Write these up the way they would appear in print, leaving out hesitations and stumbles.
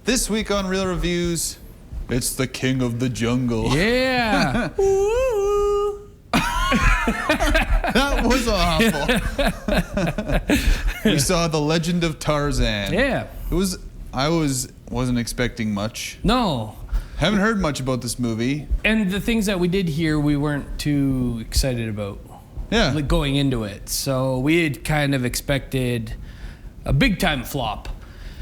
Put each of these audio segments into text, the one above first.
This week on Real Reviews, it's the King of the Jungle. Yeah. That was awful. We saw The Legend of Tarzan. Yeah. I wasn't expecting much. No. Haven't heard much about this movie. And the things that we did hear, we weren't too excited about. Yeah. Like going into it. So we had kind of expected a big time flop.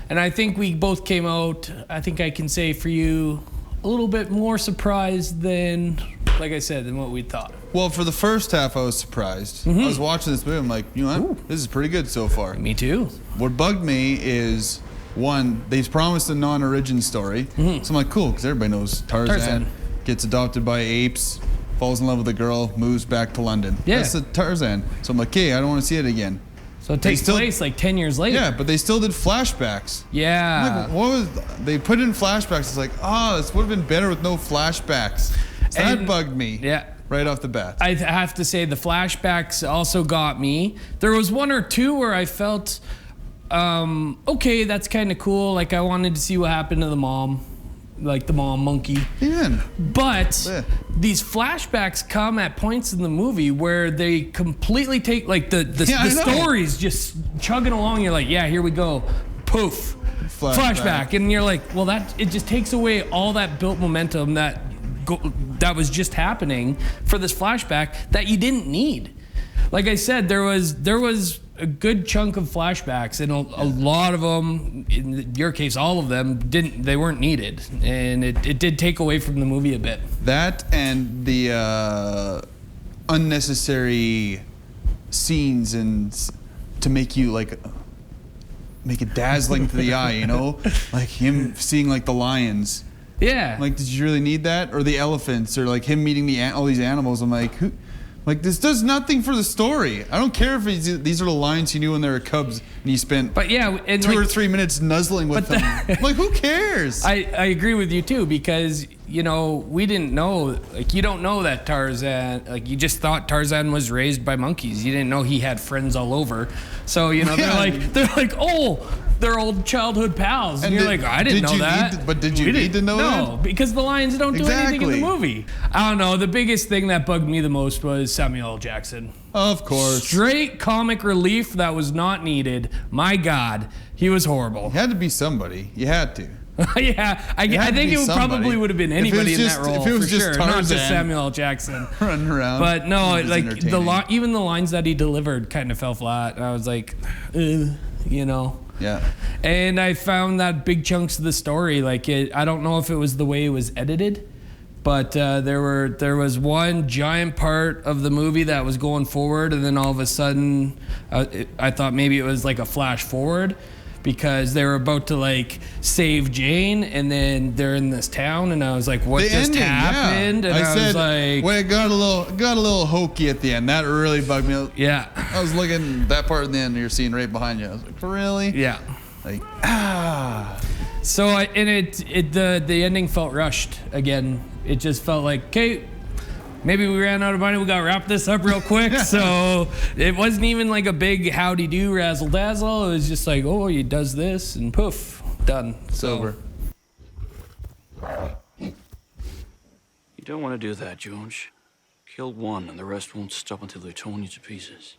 And I think we both came out, I think I can say for you, a little bit more surprised than, like I said, than what we thought. Well, for the first half, I was surprised. I was watching this movie, I'm like, you know what? This is pretty good so far. Me too. What bugged me is, one, they've promised a non-origin story. So I'm like, cool, because everybody knows Tarzan gets adopted by apes, falls in love with a girl, moves back to London. Yeah. That's the Tarzan. So I'm like, okay, I don't want to see it again. So it takes place like 10 years later. Yeah, but they still did flashbacks. Yeah. Like, they put in flashbacks. It's like, this would have been better with no flashbacks. So that bugged me. Yeah. Right off the bat. I have to say the flashbacks also got me. There was one or two where I felt, okay, that's kind of cool. Like I wanted to see what happened to the mom. Like the mom monkey. Yeah. But these flashbacks come at points in the movie where they completely take like the story's just chugging along. You're like, yeah, here we go. Poof. Flashback. And you're like, well, it just takes away all that built momentum that was just happening for this flashback that you didn't need. Like I said, there was a good chunk of flashbacks, and a lot of them, in your case, all of them, they weren't needed, and it did take away from the movie a bit. That and the unnecessary scenes and to make you make it dazzling to the eye, you know, like him seeing like the lions. Yeah. Like, did you really need that? Or the elephants, or like him meeting all these animals. I'm like, who? Like, this does nothing for the story. I don't care if these are the lions he knew when they were cubs and he spent 2 or 3 minutes nuzzling with them. Like, who cares? I agree with you too, because, you know, we didn't know, like, you don't know that Tarzan, like, you just thought Tarzan was raised by monkeys. You didn't know he had friends all over. So, you know, they're like, oh, they're old childhood pals. And you're like, I didn't know that. But did you need to know that? No, because the lions don't do anything in the movie. I don't know. The biggest thing that bugged me the most was Samuel L. Jackson. Of course. Straight comic relief that was not needed. My God, he was horrible. You had to be somebody. You had to. Yeah, I think it probably would have been anybody in that role. If it was for just sure, Tarzan, not just Samuel L. Jackson running around. But no, like even the lines that he delivered kind of fell flat. And I was like, you know. Yeah. And I found that big chunks of the story, like I don't know if it was the way it was edited, but there was one giant part of the movie that was going forward, and then all of a sudden, I thought maybe it was like a flash forward, because they were about to like save Jane, and then they're in this town, and I was like, what just happened? Yeah. And I was like, well, it got a little hokey at the end. That really bugged me. Yeah. I was looking at that part, and then you're seeing right behind you. I was like, really? Yeah. Like, So the ending felt rushed again. It just felt like, okay, maybe we ran out of money. We got to wrap this up real quick. So it wasn't even like a big howdy do razzle dazzle. It was just like, oh, he does this and poof, done. It's over. You don't want to do that, George. Kill one and the rest won't stop until they've torn you to pieces.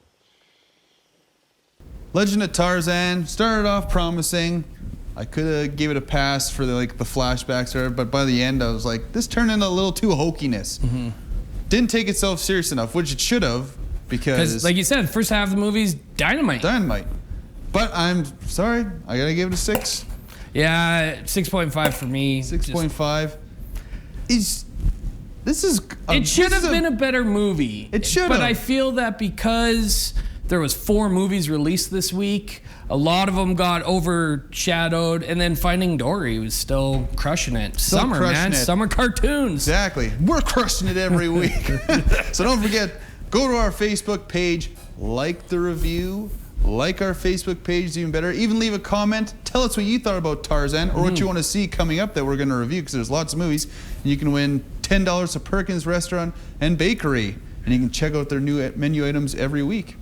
Legend of Tarzan started off promising. I could have gave it a pass for the flashbacks, but by the end I was like, this turned into a little too hokiness. Didn't take itself serious enough, which it should have, because like you said, the first half of the movie's dynamite. But I'm sorry, I gotta give it a 6. Yeah, 6.5 for me. 6.5. It should have been a better movie. It should have. But I feel that because there was 4 movies released this week, a lot of them got overshadowed, and then Finding Dory was still crushing it. Summer cartoons. Exactly. We're crushing it every week. So don't forget, go to our Facebook page, like the review, like our Facebook page is even better. Even leave a comment. Tell us what you thought about Tarzan, or what you want to see coming up that we're going to review, because there's lots of movies. And you can win $10 to Perkins Restaurant and Bakery, and you can check out their new menu items every week.